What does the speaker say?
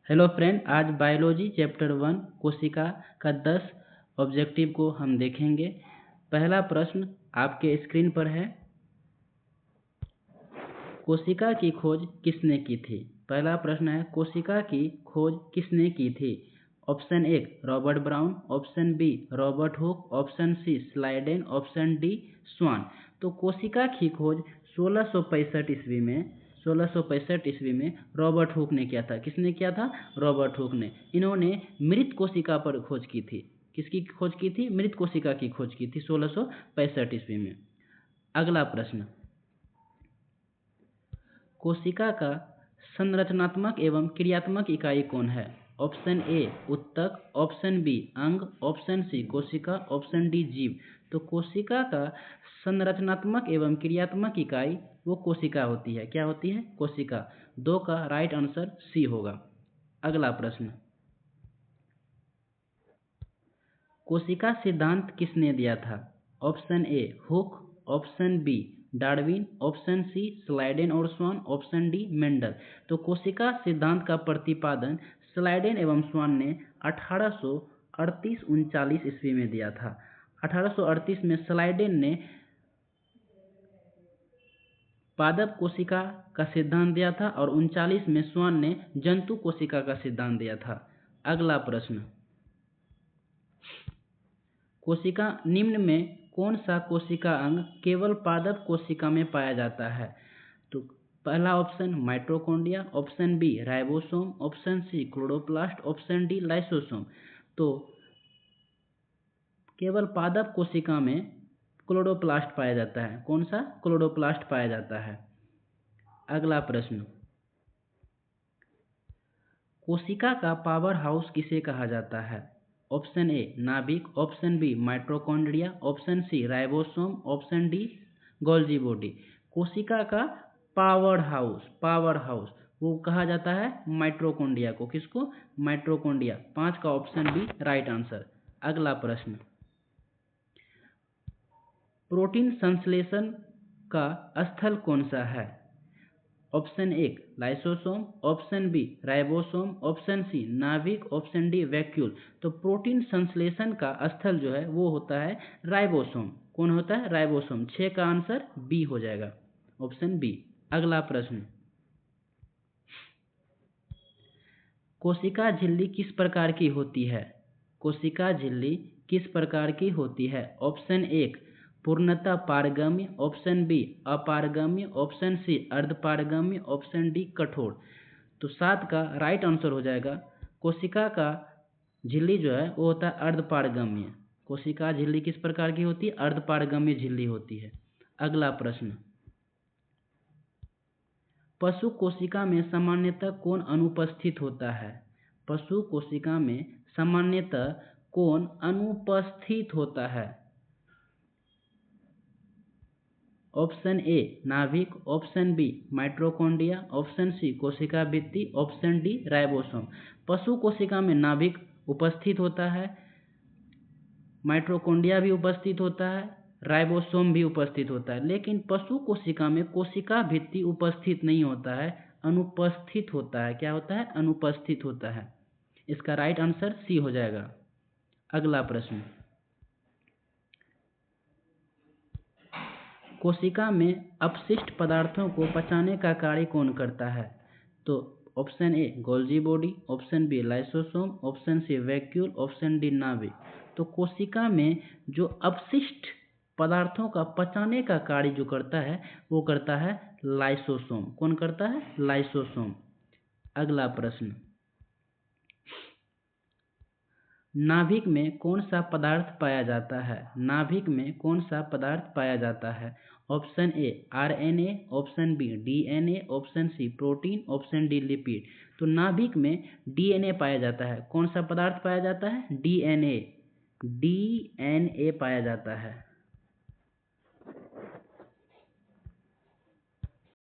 Hello friend, आज biology chapter 1 कोशिका का 10 ऑब्जेक्टिव को हम देखेंगे। पहला प्रश्न आपके स्क्रीन पर है। कोशिका की खोज किसने की थी? पहला प्रश्न है, कोशिका की खोज किसने की थी? Option 1 Robert Brown, option B Robert Hooke, option C Schleiden, option D Schwann. तो कोशिका की खोज 1665 ईस्वी में रॉबर्ट हुक ने किया था। किसने किया था? रॉबर्ट हुक ने। इन्होंने मृत कोशिका पर खोज की थी। किसकी खोज की थी? मृत कोशिका की खोज की थी 1665 ईस्वी में। अगला प्रश्न, कोशिका का संरचनात्मक एवं क्रियात्मक इकाई कौन है? ऑप्शन ए उत्तक, ऑप्शन बी अंग, ऑप्शन सी कोशिका, ऑप्शन डी जीव। तो कोशिका का संरचनात्मक एवं क्रियात्मक इकाई वो कोशिका होती है। क्या होती है? कोशिका। 2 का राइट आंसर सी होगा। अगला प्रश्न, कोशिका सिद्धांत किसने दिया था? Option A Hooke, option B Darwin, option C Schleiden और स्वान, ऑप्शन डी मेंडल। तो कोशिका सिद्धांत का प्रतिपादन स्लाइडेन एवं स्वान ने 1838-39 ईस्वी में दिया था। 1838 में स्लाइडेन ने पादप कोशिका का सिद्धांत दिया था और 39 में स्वान ने जंतु कोशिका का सिद्धांत दिया था। अगला प्रश्न, कोशिका निम्न में कौन सा कोशिका अंग केवल पादप कोशिका में पाया जाता है? तो पहला option mitochondria, option B ribosome, option C chloroplast, option D lysosome. तो केवल पादप कोशिका में क्लोरोप्लास्ट पाया जाता है। कौन सा? क्लोरोप्लास्ट पाया जाता है। अगला प्रश्न, कोशिका का पावर हाउस किसे कहा जाता है? ऑप्शन ए नाभिक, option B mitochondria, option C ribosome, option D Golgi body. कोशिका का पावर हाउस वो कहा जाता है माइटोकॉन्ड्रिया को। किसको? माइटोकॉन्ड्रिया। 5 का ऑप्शन बी राइट आंसर। अगला प्रश्न, प्रोटीन संश्लेषण का स्थल कौन सा है? Option 1 lysosome, option B ribosome, option C नाभिक, ऑप्शन डी वैक्यूल। तो प्रोटीन संश्लेषण का स्थल जो है वो होता है राइबोसोम। कौन होता है? राइबोसोम। 6 का आंसर बी हो जाएगा, ऑप्शन बी। अगला प्रश्न, कोशिका झिल्ली किस प्रकार की होती है? कोशिका झिल्ली किस प्रकार की होती है? ऑप्शन 1 पूर्णतः पारगम्य, ऑप्शन बी अपारगम्य, ऑप्शन सी अर्धपारगम्य, ऑप्शन डी कठोर। तो 7 का राइट आंसर हो जाएगा। कोशिका का झिल्ली जो है वो होता है अर्धपारगम्य। कोशिका झिल्ली किस प्रकार की होती है? अर्धपारगम्य झिल्ली होती है। अगला प्रश्न, पशु कोशिका में सामान्यतः कौन अनुपस्थित होता है? पशु कोशिका में सामान्यतः कौन अनुपस्थित होता है? ऑप्शन ए नाभिक, option B mitochondria, option C कोशिका भित्ति, ऑप्शन डी राइबोसोम। पशु कोशिका में नाभिक उपस्थित होता है, माइटोकॉन्ड्रिया भी उपस्थित होता है, राइबोसोम भी उपस्थित होता है। लेकिन पशु कोशिका में कोशिका भित्ति उपस्थित नहीं होता है, अनुपस्थित होता है। क्या होता है? अनुपस्थित होता है। इसका राइट आंसर सी हो जाएगा। अगला प्रश्न, कोशिका में अपशिष्ट पदार्थों को पचाने का कार्य कौन करता है? तो option A Golgi body, option B lysosome, option C vacuole, option D नाभिक। तो कोशिका में जो अपशिष्ट पदार्थों का पचाने का कार्य जो करता है वो करता है लाइसोसोम। कौन करता है? लाइसोसोम। अगला प्रश्न, नाभिक में कौन सा पदार्थ पाया जाता है? नाभिक में कौन सा पदार्थ पाया जाता है? Option A RNA, option B DNA, option C protein, option D lipid. तो नाभिक में डीएनए पाया जाता है। कौन सा पदार्थ पाया जाता है? डीएनए। डीएनए पाया जाता है।